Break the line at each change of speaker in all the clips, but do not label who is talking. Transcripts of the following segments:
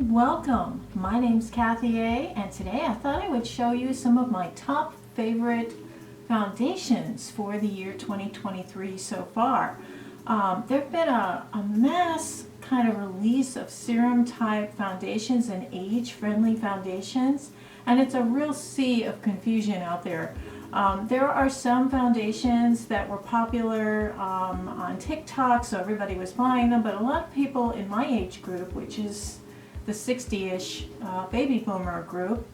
and welcome. My name's Kathy A, and today I thought I would show you some of my top favorite foundations for the year 2023 so far. There have been a mass kind of release of serum type foundations and age-friendly foundations, and it's a real sea of confusion out there. There are some foundations that were popular on TikTok, so everybody was buying them, but a lot of people in my age group, which is the 60-ish baby boomer group,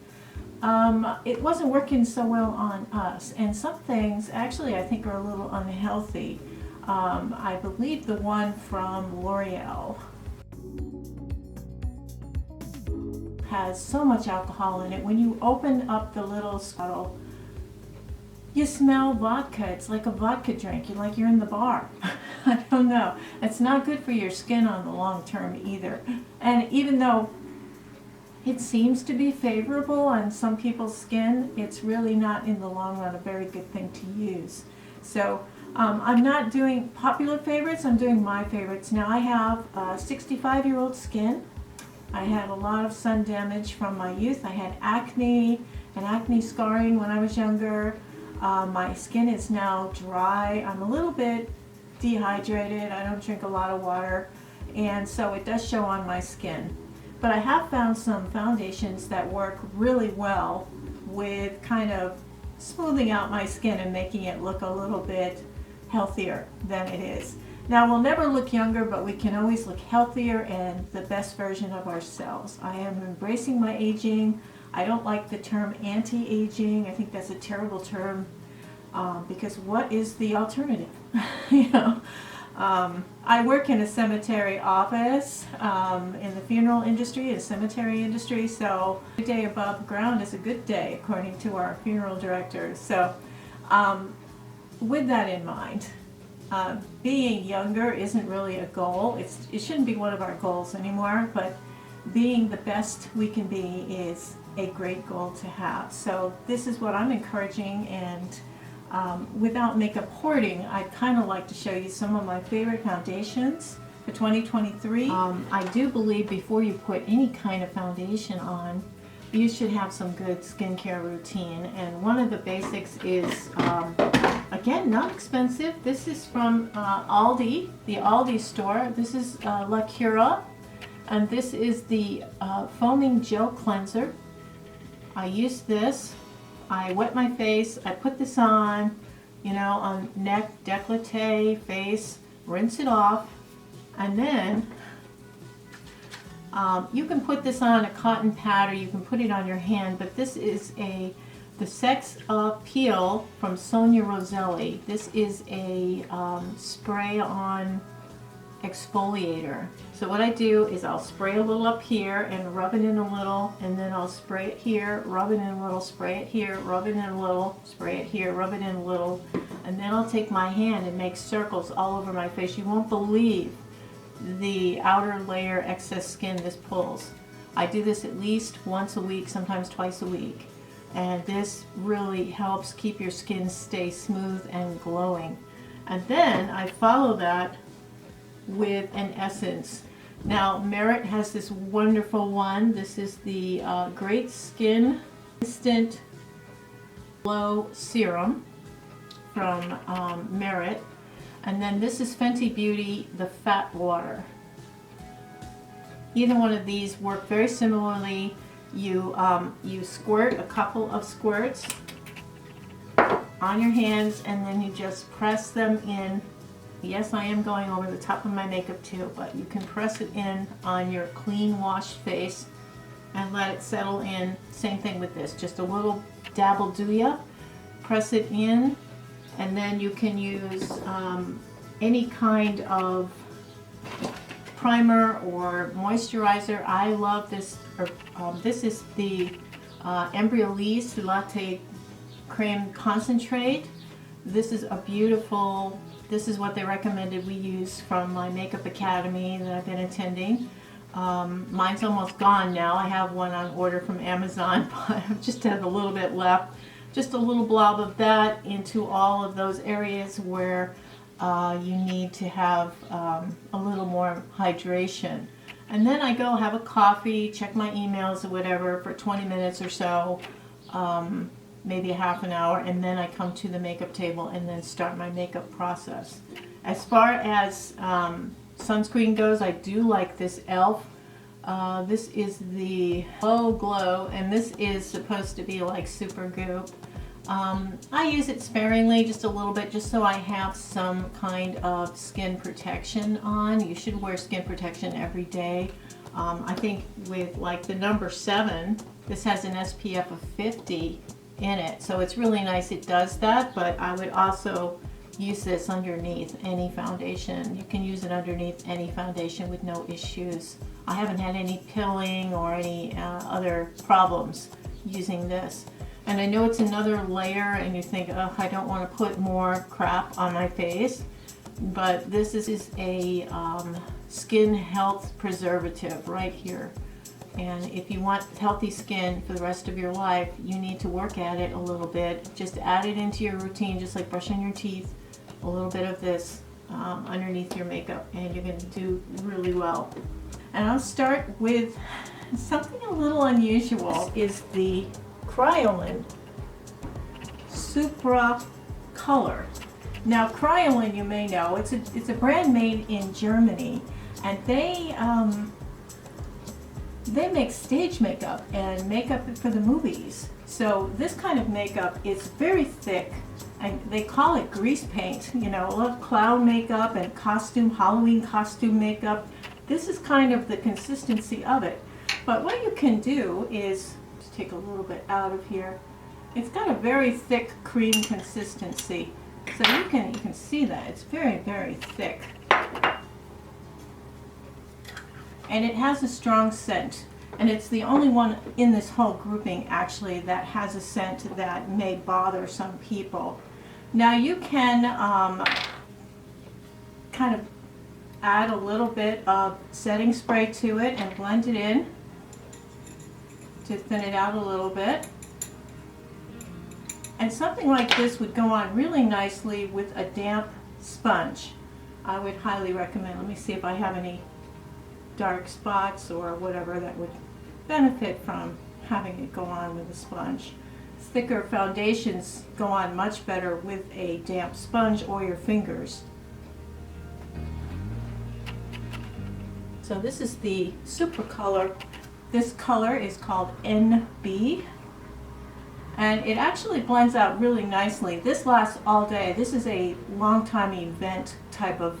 it wasn't working so well on us, and some things actually I think are a little unhealthy. I believe the one from L'Oreal has so much alcohol in it. When you open up the little bottle, you smell vodka. It's like a vodka drink. You're like you're in the bar. I don't know. It's not good for your skin on the long term either. And even though it seems to be favorable on some people's skin, it's really not in the long run a very good thing to use. So I'm not doing popular favorites. I'm doing my favorites. Now I have 65-year-old skin. I had a lot of sun damage from my youth. I had acne and acne scarring when I was younger. My skin is now dry. I'm a little bit dehydrated. I don't drink a lot of water, and so it does show on my skin. But I have found some foundations that work really well with kind of smoothing out my skin and making it look a little bit healthier than it is. Now, we'll never look younger, but we can always look healthier and the best version of ourselves. I am embracing my aging. I don't like the term anti-aging. I think that's a terrible term because what is the alternative? I work in a cemetery office in the funeral industry, a cemetery industry, so a day above ground is a good day according to our funeral directors. So with that in mind, being younger isn't really a goal. It shouldn't be one of our goals anymore, but being the best we can be is a great goal to have. So this is what I'm encouraging, and without makeup hoarding, I'd kind of like to show you some of my favorite foundations for 2023. I do believe before you put any kind of foundation on, you should have some good skincare routine, and one of the basics is, again, not expensive. This is from Aldi, the Aldi store. This is La Cura, and this is the foaming gel cleanser. I use this, I wet my face, I put this on, on neck, décolleté, face, rinse it off, and then you can put this on a cotton pad or you can put it on your hand, but this is the Sex Peel from Sonia Roselli. This is a spray-on exfoliator. So what I do is I'll spray a little up here and rub it in a little, and then I'll spray it here, rub it in a little, spray it here, rub it in a little, spray it here, rub it in a little, and then I'll take my hand and make circles all over my face. You won't believe the outer layer excess skin this pulls. I do this at least once a week, sometimes twice a week, and this really helps keep your skin stay smooth and glowing. And then I follow that with an essence. Now, Merit has this wonderful one. This is the Great Skin Instant Glow Serum from Merit. And then this is Fenty Beauty, the Fat Water. Either one of these work very similarly. You squirt a couple of squirts on your hands, and then you just press them in. Yes, I am going over the top of my makeup too, but you can press it in on your clean washed face and let it settle in. Same thing with this, just a little dab will do ya. Press it in, and then you can use any kind of primer or moisturizer. I love this, this is the Embryolisse Latte Creme Concentrate. This is a beautiful, this is what they recommended we use from my makeup academy that I've been attending. Mine's almost gone now. I have one on order from Amazon, but I just have a little bit left. Just a little blob of that into all of those areas where you need to have a little more hydration. And then I go have a coffee, check my emails or whatever for 20 minutes or so, maybe a half an hour, and then I come to the makeup table and then start my makeup process. As far as sunscreen goes, I do like this e.l.f. This is the Low Glow, and this is supposed to be like super goop. I use it sparingly, just a little bit, just so I have some kind of skin protection on. You should wear skin protection every day. I think with like the number 7, this has an SPF of 50 in it, so it's really nice it does that, but I would also use this underneath any foundation. You can use it underneath any foundation with no issues. I haven't had any pilling or any other problems using this. And I know it's another layer and you think, oh, I don't want to put more crap on my face, but this is a skin health preservative right here. And if you want healthy skin for the rest of your life, you need to work at it a little bit. Just add it into your routine, just like brushing your teeth. A little bit of this underneath your makeup, and you're going to do really well. And I'll start with something a little unusual, is the Kryolan Supra Color. Now Kryolan, you may know, it's a brand made in Germany, and they make stage makeup and makeup for the movies. So this kind of makeup is very thick, and they call it grease paint. You know, a lot of clown makeup and Halloween costume makeup. This is kind of the consistency of it. But what you can do is, just take a little bit out of here. It's got a very thick cream consistency. So you can see that. It's very, very thick. And it has a strong scent. And it's the only one in this whole grouping actually that has a scent that may bother some people. Now you can kind of add a little bit of setting spray to it and blend it in to thin it out a little bit. And something like this would go on really nicely with a damp sponge. I would highly recommend. Let me see if I have any dark spots or whatever that would benefit from having it go on with a sponge. Thicker foundations go on much better with a damp sponge or your fingers. So this is the Supra Color. This color is called NB, and it actually blends out really nicely. This lasts all day. This is a long time event type of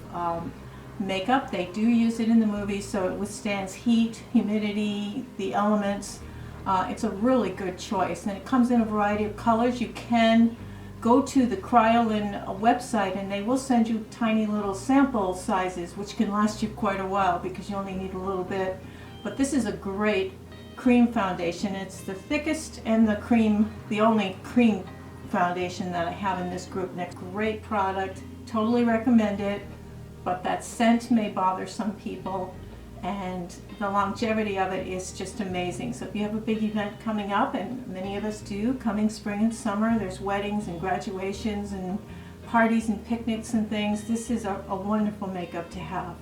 makeup. They do use it in the movies, so it withstands heat, humidity, the elements. It's a really good choice, and it comes in a variety of colors. You can go to the Kryolan website and they will send you tiny little sample sizes, which can last you quite a while because you only need a little bit. But this is a great cream foundation. It's the thickest and the only cream foundation that I have in this group. Next, great product, totally recommend it, but that scent may bother some people, and the longevity of it is just amazing. So if you have a big event coming up, and many of us do, coming spring and summer, there's weddings and graduations and parties and picnics and things, this is a wonderful makeup to have.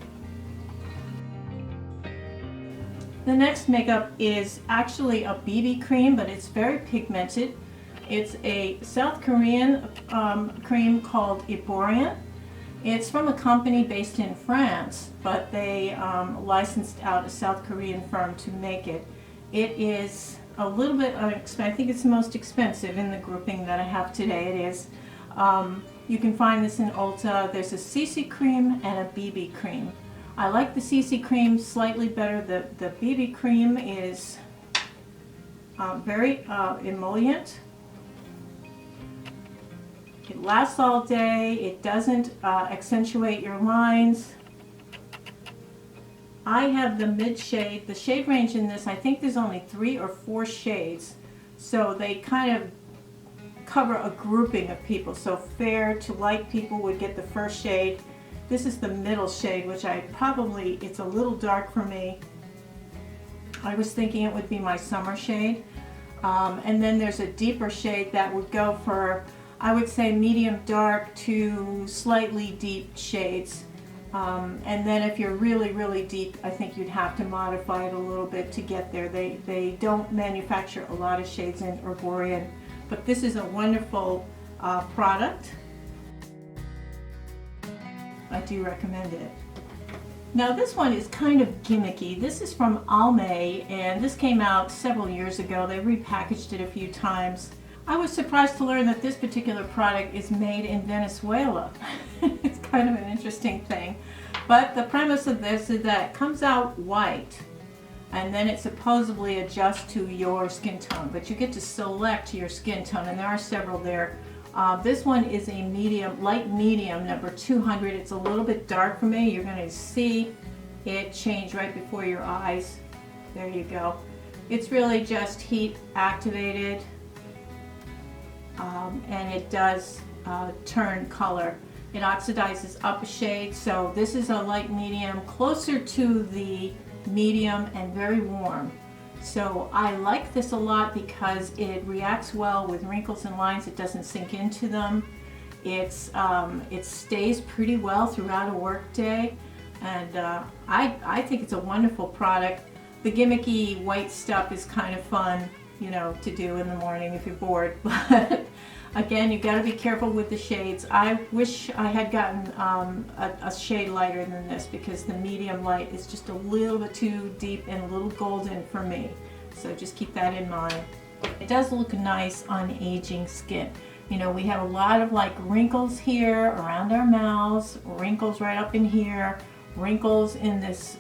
The next makeup is actually a BB cream, but it's very pigmented. It's a South Korean cream called Iborian. It's from a company based in France, but they licensed out a South Korean firm to make it. It is a little bit unexpensive. I think it's the most expensive in the grouping that I have today. It is. You can find this in Ulta. There's a CC cream and a BB cream. I like the CC cream slightly better. The BB cream is very emollient. It lasts all day. It doesn't accentuate your lines. I have the mid shade. The shade range in this, I think there's only 3 or 4 shades. So they kind of cover a grouping of people. So fair to light people would get the first shade. This is the middle shade, which it's a little dark for me. I was thinking it would be my summer shade. And then there's a deeper shade that would go for, I would say, medium dark to slightly deep shades. And then if you're really, really deep, I think you'd have to modify it a little bit to get there. They don't manufacture a lot of shades in Herborian, but this is a wonderful product. I do recommend it. Now this one is kind of gimmicky. This is from Almay, and this came out several years ago. They repackaged it a few times. I was surprised to learn that this particular product is made in Venezuela. It's kind of an interesting thing. But the premise of this is that it comes out white, and then it supposedly adjusts to your skin tone. But you get to select your skin tone, and there are several there. This one is a medium, light medium, number 200. It's a little bit dark for me. You're going to see it change right before your eyes. There you go. It's really just heat activated, and it does turn color. It oxidizes up a shade, so this is a light medium, closer to the medium and very warm. So I like this a lot because it reacts well with wrinkles and lines. It doesn't sink into them. It stays pretty well throughout a work day, and I think it's a wonderful product. The gimmicky white stuff is kind of fun, you know, to do in the morning if you're bored. But again, you've got to be careful with the shades. I wish I had gotten a shade lighter than this, because the medium light is just a little bit too deep and a little golden for me. So just keep that in mind. It does look nice on aging skin. You know, we have a lot of like wrinkles here around our mouths, wrinkles right up in here, wrinkles in this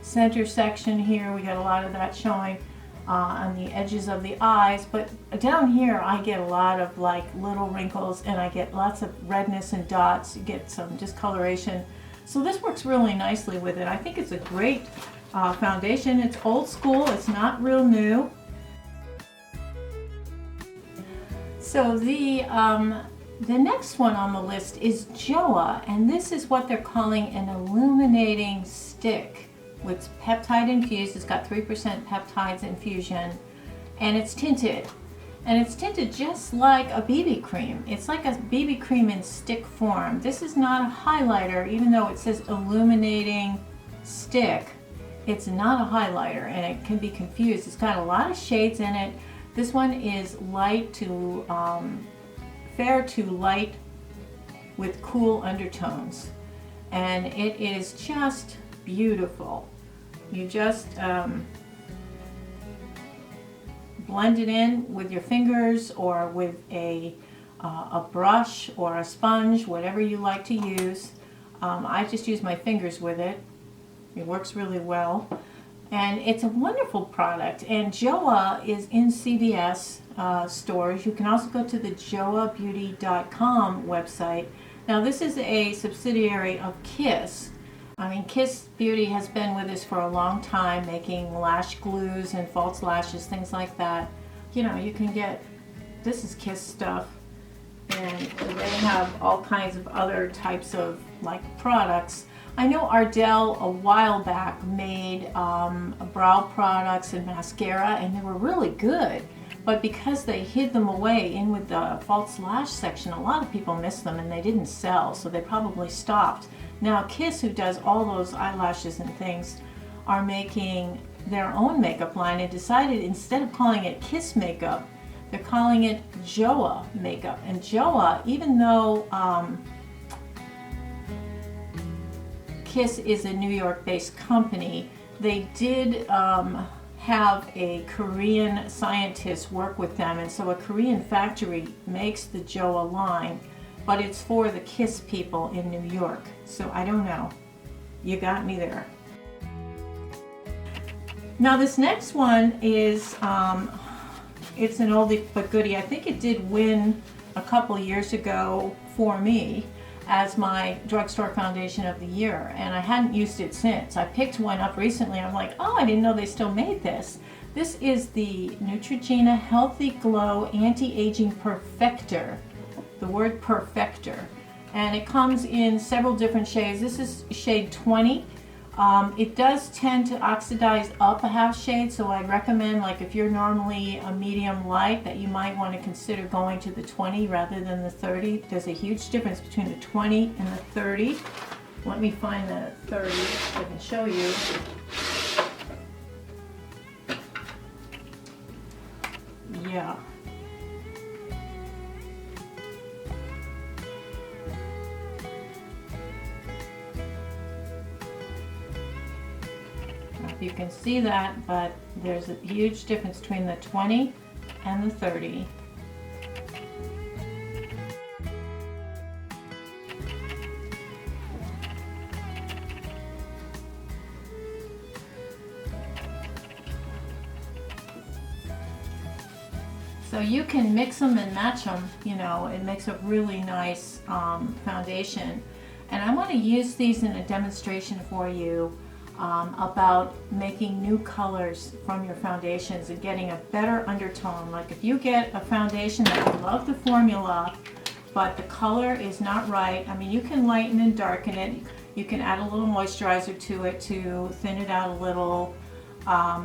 center section here. We got a lot of that showing on the edges of the eyes, but down here I get a lot of like little wrinkles, and I get lots of redness and dots. You get some discoloration. So this works really nicely with it. I think it's a great foundation. It's old school, it's not real new. So the next one on the list is Joa, and this is what they're calling an illuminating stick. It's peptide infused. It's got 3% peptides infusion, and it's tinted. And it's tinted just like a BB cream. It's like a BB cream in stick form. This is not a highlighter, even though it says illuminating stick. It's not a highlighter, and it can be confused. It's got a lot of shades in it. This one is light to fair to light with cool undertones, and it is just beautiful. You just blend it in with your fingers or with a brush or a sponge, whatever you like to use. I just use my fingers with it. It works really well, and it's a wonderful product. And Joa is in CVS stores. You can also go to the joabeauty.com website. Now this is a subsidiary of Kiss. I mean, Kiss Beauty has been with us for a long time, making lash glues and false lashes, things like that. You know, you can get, this is Kiss stuff, and they have all kinds of other types of like products. I know Ardell a while back made brow products and mascara, and they were really good. But because they hid them away in with the false lash section, a lot of people missed them and they didn't sell, so they probably stopped. Now Kiss, who does all those eyelashes and things, are making their own makeup line and decided instead of calling it Kiss makeup, they're calling it Joa makeup. And Joa, even though Kiss is a New York-based company, they did have a Korean scientist work with them, and so a Korean factory makes the Joa line, but it's for the Kiss people in New York. So I don't know. You got me there. Now this next one is, it's an oldie but goodie. I think it did win a couple years ago for me as my drugstore foundation of the year, and I hadn't used it since. I picked one up recently and I'm like, oh, I didn't know they still made this. This is the Neutrogena Healthy Glow Anti-Aging Perfector. The word perfector. And it comes in several different shades. This is shade 20. It does tend to oxidize up a half shade, so I recommend, like if you're normally a medium light, that you might want to consider going to the 20 rather than the 30. There's a huge difference between the 20 and the 30. Let me find the 30 so I can show you. Yeah. You can see that, but there's a huge difference between the 20 and the 30. So you can mix them and match them, you know, it makes a really nice foundation. And I want to use these in a demonstration for you about making new colors from your foundations and getting a better undertone. Like if you get a foundation that you love the formula, but the color is not right, I mean, you can lighten and darken it. You can add a little moisturizer to it to thin it out a little.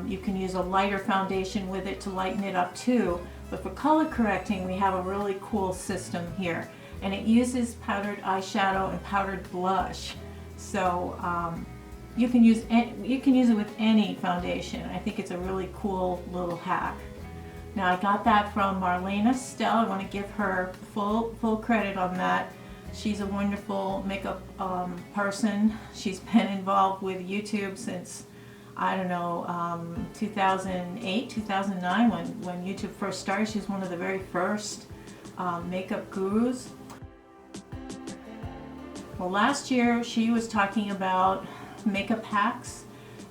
You can use a lighter foundation with it to lighten it up too. But for color correcting, we have a really cool system here. And it uses powdered eyeshadow and powdered blush. So you can use it with any foundation. I think it's a really cool little hack. Now I got that from Marlena Stell. I want to give her full credit on that. She's a wonderful makeup person. She's been involved with YouTube since, I don't know, 2008, 2009 when YouTube first started. She's one of the very first makeup gurus. Well, last year she was talking about makeup hacks,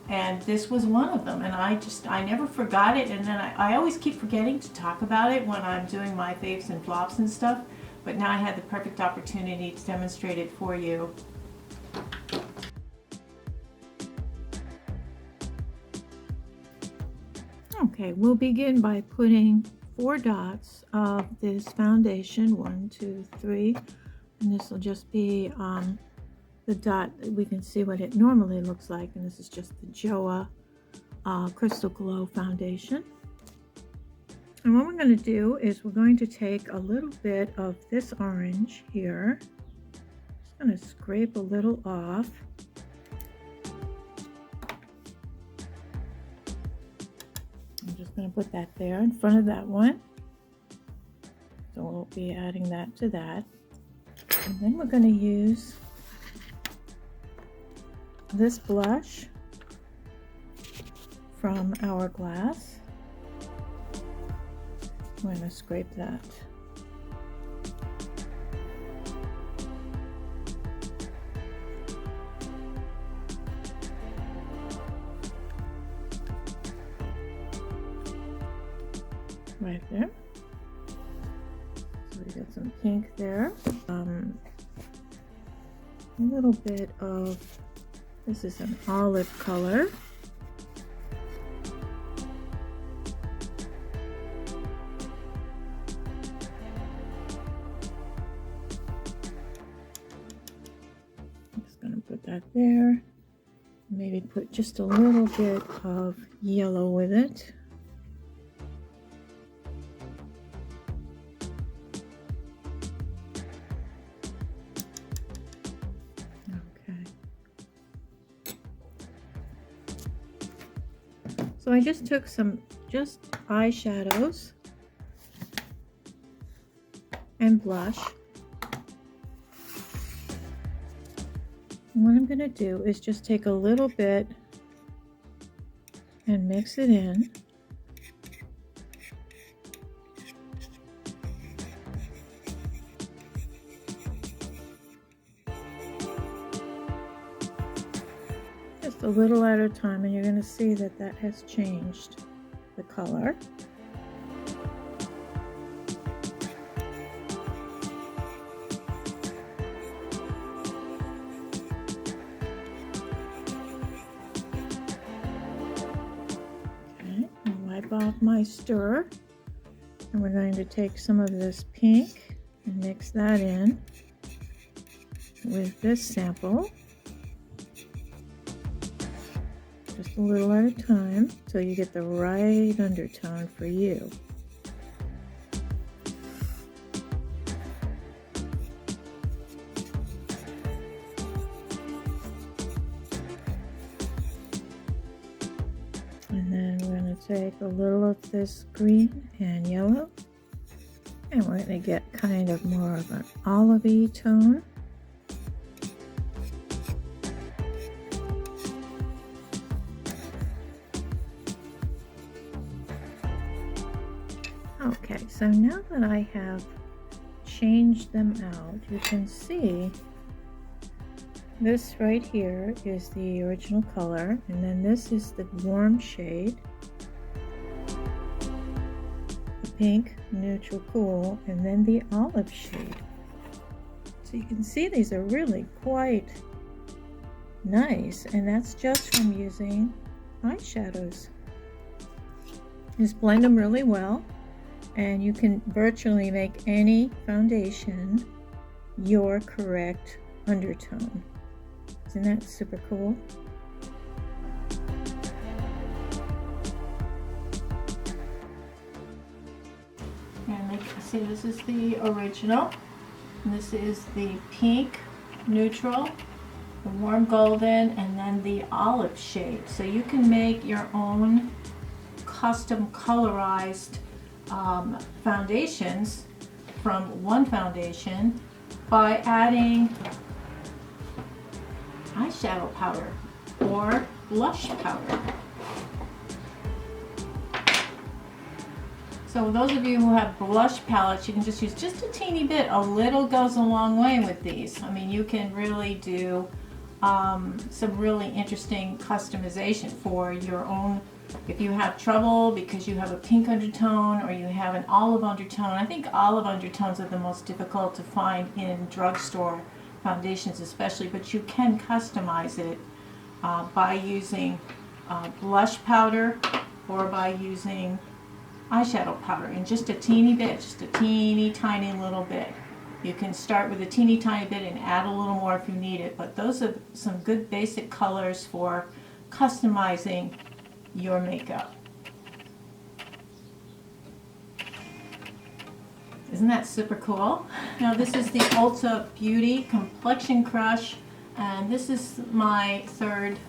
and this was one of them, and I never forgot it, and then I always keep forgetting to talk about it when I'm doing my faves and flops and stuff, but now I had the perfect opportunity to demonstrate it for you. Okay, we'll begin by putting 4 dots of this foundation, 1, 2, 3, and this will just be the dot. We can see what it normally looks like, and this is just the Joa Crystal Glow foundation. And what we're going to do is we're going to take a little bit of this orange here. Just going to scrape a little off. I'm just going to put that there in front of that one. So we'll be adding that to that. And then we're going to use this blush from Hourglass. We're going to scrape that. Right there. So we got some pink there. A little bit of, this is an olive color. I'm just going to put that there. Maybe put just a little bit of yellow with it. So I just took some eyeshadows and blush. And what I'm going to do is just take a little bit and mix it in. Just a little at a time, and you're going to see that that has changed the color. Okay, I'll wipe off my stir, and we're going to take some of this pink and mix that in with this sample. a little at a time till you get the right undertone for you. And then we're going to take a little of this green and yellow, and we're going to get kind of more of an olivey tone. Okay, so now that I have changed them out, you can see this right here is the original color, and then this is the warm shade, the pink, neutral, cool, and then the olive shade. So you can see these are really quite nice, and that's just from using eyeshadows. Just blend them really well, and you can virtually make any foundation your correct undertone. Isn't that super cool? And like you see, this is the original, and this is the pink neutral, the warm golden, and then the olive shade. So you can make your own custom colorized foundations from one foundation by adding eyeshadow powder or blush powder. So those of you who have blush palettes, you can just use just a teeny bit. A little goes a long way with these. I mean, you can really do some really interesting customization for your own. If you have trouble because you have a pink undertone or you have an olive undertone, I think olive undertones are the most difficult to find in drugstore foundations especially, but you can customize it by using blush powder or by using eyeshadow powder, and just a teeny bit, just a teeny tiny little bit. You can start with a teeny tiny bit and add a little more if you need it, but those are some good basic colors for customizing your makeup. Isn't that super cool? Now this is the Ulta Beauty Complexion Crush, and this is my third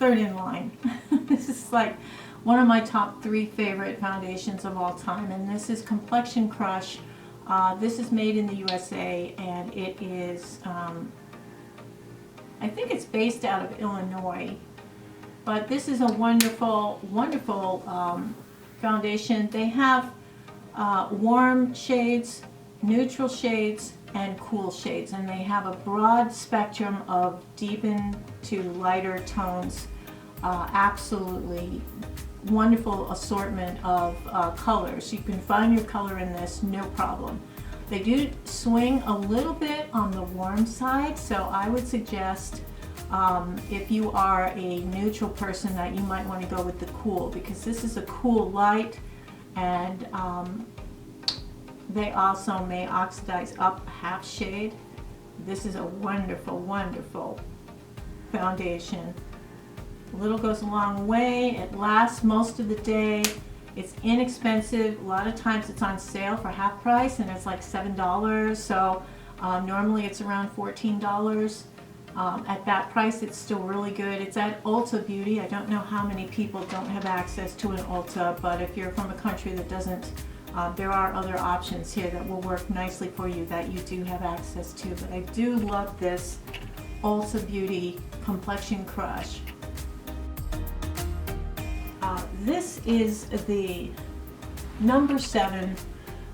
in line. This is like one of my top 3 favorite foundations of all time, and this is Complexion Crush. This is made in the USA, and it is, I think it's based out of Illinois, but this is a wonderful, wonderful foundation. They have warm shades, neutral shades, and cool shades, and they have a broad spectrum of deepen to lighter tones. Absolutely wonderful assortment of colors. You can find your color in this, no problem. They do swing a little bit on the warm side, so I would suggest if you are a neutral person that you might want to go with the cool, because this is a cool light, and they also may oxidize up a half shade. This is a wonderful, wonderful foundation. A little goes a long way. It lasts most of the day. It's inexpensive. A lot of times it's on sale for half price, and it's like $7. So normally it's around $14. At that price, it's still really good. It's at Ulta Beauty. I don't know how many people don't have access to an Ulta, but if you're from a country that doesn't, there are other options here that will work nicely for you that you do have access to. But I do love this Ulta Beauty Complexion Crush. This is the number 7,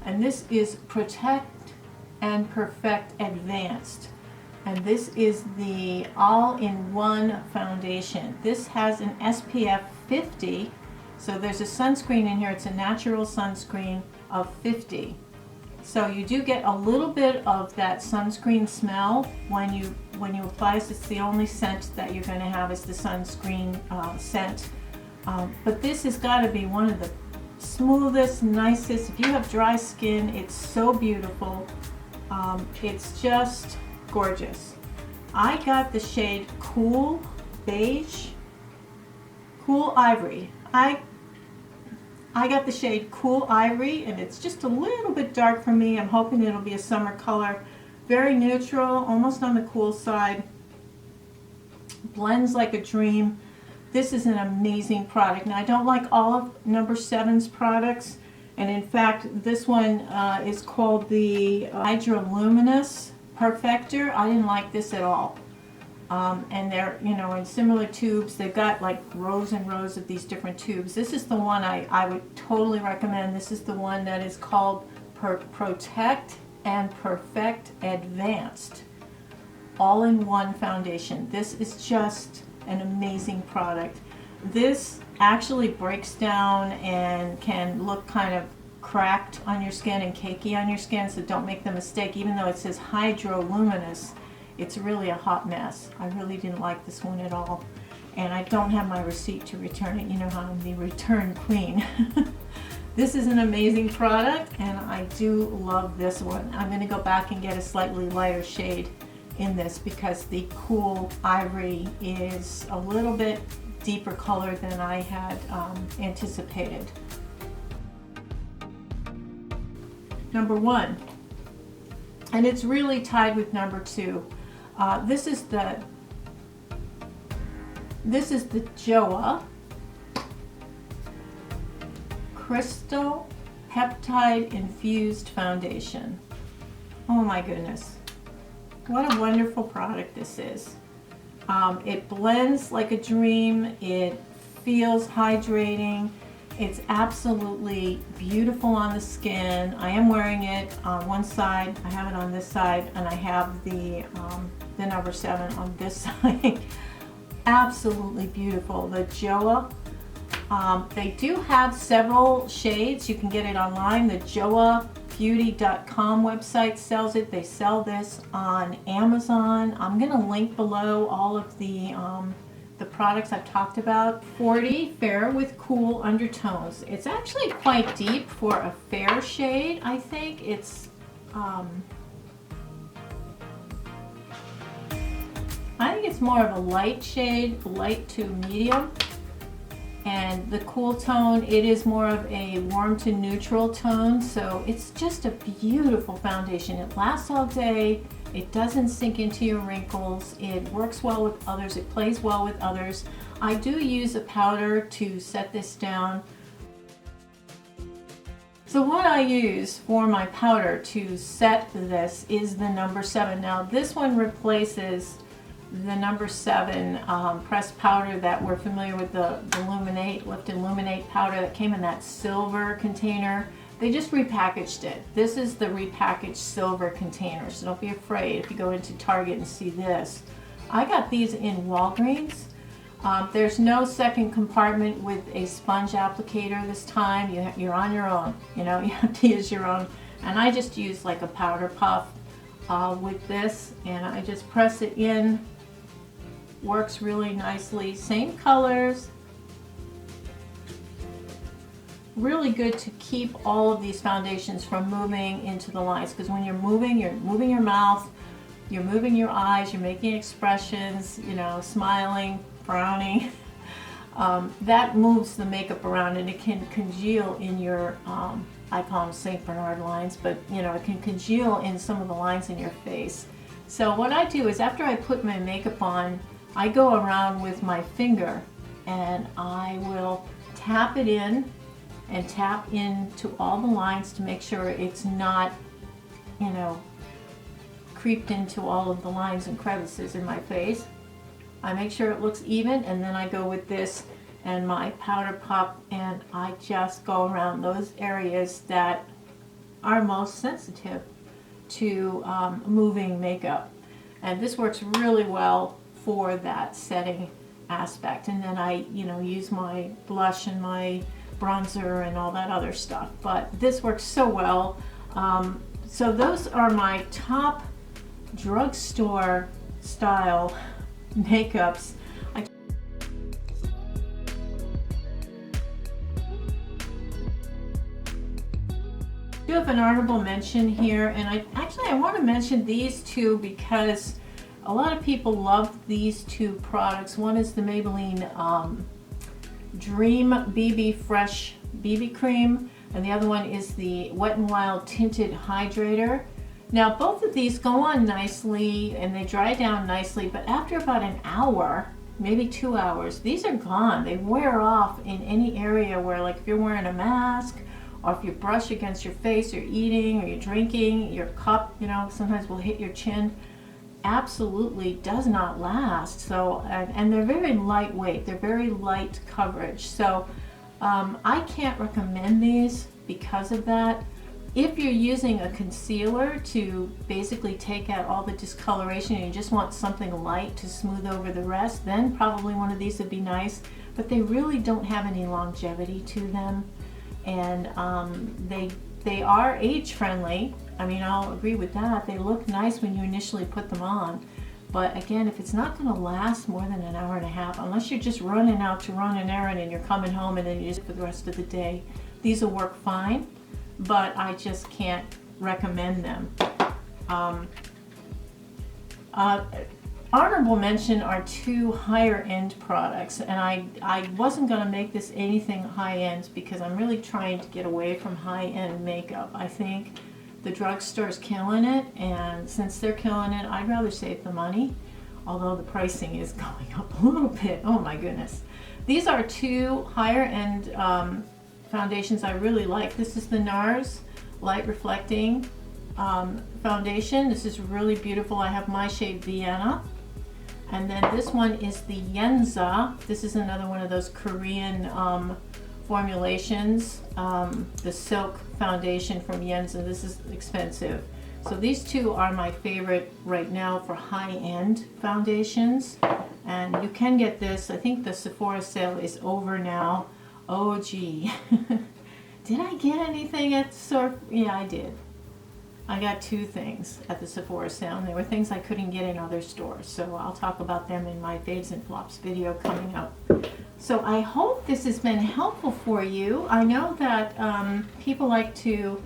and this is Protect and Perfect Advanced. And this is the all-in-one foundation. This has an SPF 50, so there's a sunscreen in here. It's a natural sunscreen of 50. So you do get a little bit of that sunscreen smell when you apply this. It's the only scent that you're going to have is the sunscreen scent. But this has got to be one of the smoothest, nicest. If you have dry skin, it's so beautiful. It's just gorgeous. I got the shade Cool Beige. Cool Ivory. I got the shade Cool Ivory, and it's just a little bit dark for me. I'm hoping it'll be a summer color. Very neutral, almost on the cool side. Blends like a dream. This is an amazing product. Now, I don't like all of number 7's products, and in fact, this one is called the Hydroluminous Perfector. I didn't like this at all. And they're, you know, in similar tubes. They've got like rows and rows of these different tubes. This is the one I would totally recommend. This is the one that is called Protect and Perfect Advanced all-in-one foundation. This is just an amazing product. This actually breaks down and can look kind of cracked on your skin and cakey on your skin, so don't make the mistake. Even though it says Hydroluminous, it's really a hot mess. I really didn't like this one at all, and I don't have my receipt to return it. You know how I'm the return queen. This is an amazing product, and I do love this one. I'm going to go back and get a slightly lighter shade in this because the Cool Ivory is a little bit deeper color than I had anticipated. Number 1, and it's really tied with number 2. This is the JOA Crystal Peptide Infused Foundation. Oh my goodness, what a wonderful product this is. It blends like a dream. It feels hydrating. It's absolutely beautiful on the skin. I am wearing it on one side, I have it on this side, and I have the number 7 on this side. Absolutely beautiful. The JOA. They do have several shades. You can get it online. The JOABeauty.com website sells it. They sell this on Amazon. I'm going to link below all of the products I've talked about. 40 Fair with Cool Undertones. It's actually quite deep for a fair shade. I think it's more of a light shade, light to medium. And the Cool tone, it is more of a warm to neutral tone, so it's just a beautiful foundation. It lasts all day, it doesn't sink into your wrinkles, it works well with others, it plays well with others. I do use a powder to set this down. So what I use for my powder to set this is the number 7. Now this one replaces the number 7 pressed powder that we're familiar with, the Lift Illuminate powder that came in that silver container. They just repackaged it. This is the repackaged silver container, so don't be afraid if you go into Target and see this. I got these in Walgreens. There's no second compartment with a sponge applicator this time. You're on your own, you know, you have to use your own. And I just use like a powder puff with this, and I just press it in. Works really nicely. Same colors. Really good to keep all of these foundations from moving into the lines, because when you're moving your mouth, you're moving your eyes, you're making expressions, you know, smiling, frowning. That moves the makeup around, and it can congeal in your, I call them St. Bernard lines, but you know, it can congeal in some of the lines in your face. So what I do is after I put my makeup on, I go around with my finger and I will tap it in and tap into all the lines to make sure it's not, you know, creeped into all of the lines and crevices in my face. I make sure it looks even, and then I go with this and my powder puff, and I just go around those areas that are most sensitive to moving makeup. And this works really well for that setting aspect. And then I, you know, use my blush and my bronzer and all that other stuff. But this works so well. So those are my top drugstore style makeups. I do have an honorable mention here, and I want to mention these two because a lot of people love these two products. One is the Maybelline Dream BB Fresh BB Cream, and the other one is the Wet n Wild Tinted Hydrator. Now both of these go on nicely and they dry down nicely, but after about an hour, maybe 2 hours, these are gone. They wear off in any area where, like if you're wearing a mask, or if you brush against your face, you're eating or you're drinking, your cup, you know, sometimes will hit your chin. Absolutely does not last. So, and they're very lightweight. They're very light coverage. So I can't recommend these because of that. If you're using a concealer to basically take out all the discoloration and you just want something light to smooth over the rest, then probably one of these would be nice. But they really don't have any longevity to them. And they are age friendly. I mean, I'll agree with that. They look nice when you initially put them on. But again, if it's not going to last more than an hour and a half, unless you're just running out to run an errand and you're coming home and then you use it for the rest of the day, these will work fine. But I just can't recommend them. Honorable mention are two higher end products, and I wasn't going to make this anything high end because I'm really trying to get away from high end makeup. I think the Drugstore's killing it, and since they're killing it, I'd rather save the money, although the pricing is going up a little bit. Oh my goodness. These are two higher end foundations I really like. This is the NARS Light Reflecting foundation. This is really beautiful. I have my shade Vienna. And then this one is the Yenza. This is another one of those Korean formulations. The Silk foundation from Yenza. This is expensive. So these two are my favorite right now for high-end foundations. And you can get this. I think the Sephora sale is over now. Oh gee. Did I get anything at the store? Yeah, I did. I got two things at the Sephora sale, and they were things I couldn't get in other stores. So I'll talk about them in my faves and flops video coming up. So I hope this has been helpful for you. I know that people like to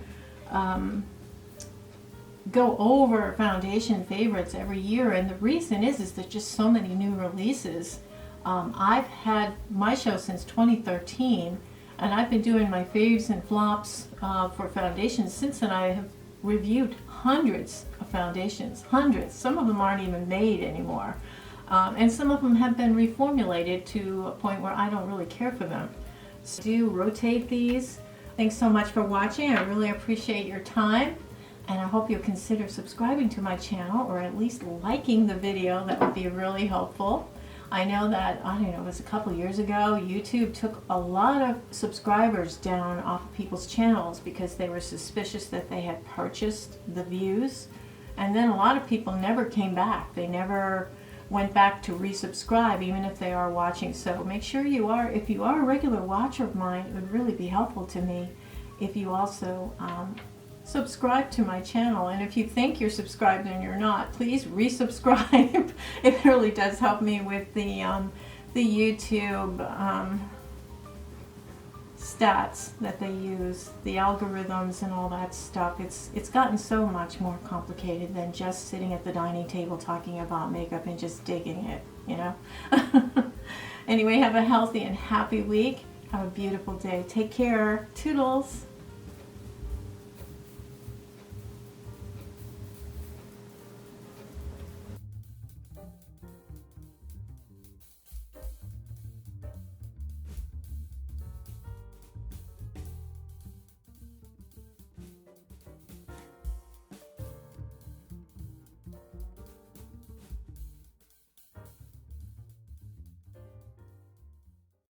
go over foundation favorites every year, and the reason is there's just so many new releases. I've had my show since 2013, and I've been doing my faves and flops for foundations since then. I have reviewed hundreds of foundations, hundreds. Some of them aren't even made anymore. And some of them have been reformulated to a point where I don't really care for them. So do rotate these. Thanks so much for watching. I really appreciate your time. And I hope you'll consider subscribing to my channel or at least liking the video. That would be really helpful. I know that, I don't know, it was a couple years ago, YouTube took a lot of subscribers down off of people's channels because they were suspicious that they had purchased the views. And then a lot of people never came back. They never went back to resubscribe, even if they are watching. So make sure you are, if you are a regular watcher of mine, it would really be helpful to me if you also subscribe to my channel. And if you think you're subscribed and you're not, please resubscribe. It really does help me with the YouTube stats that they use, the algorithms and all that stuff. It's gotten so much more complicated than just sitting at the dining table talking about makeup and just digging it, you know. Anyway, have a healthy and happy week. Have a beautiful day. Take care. Toodles.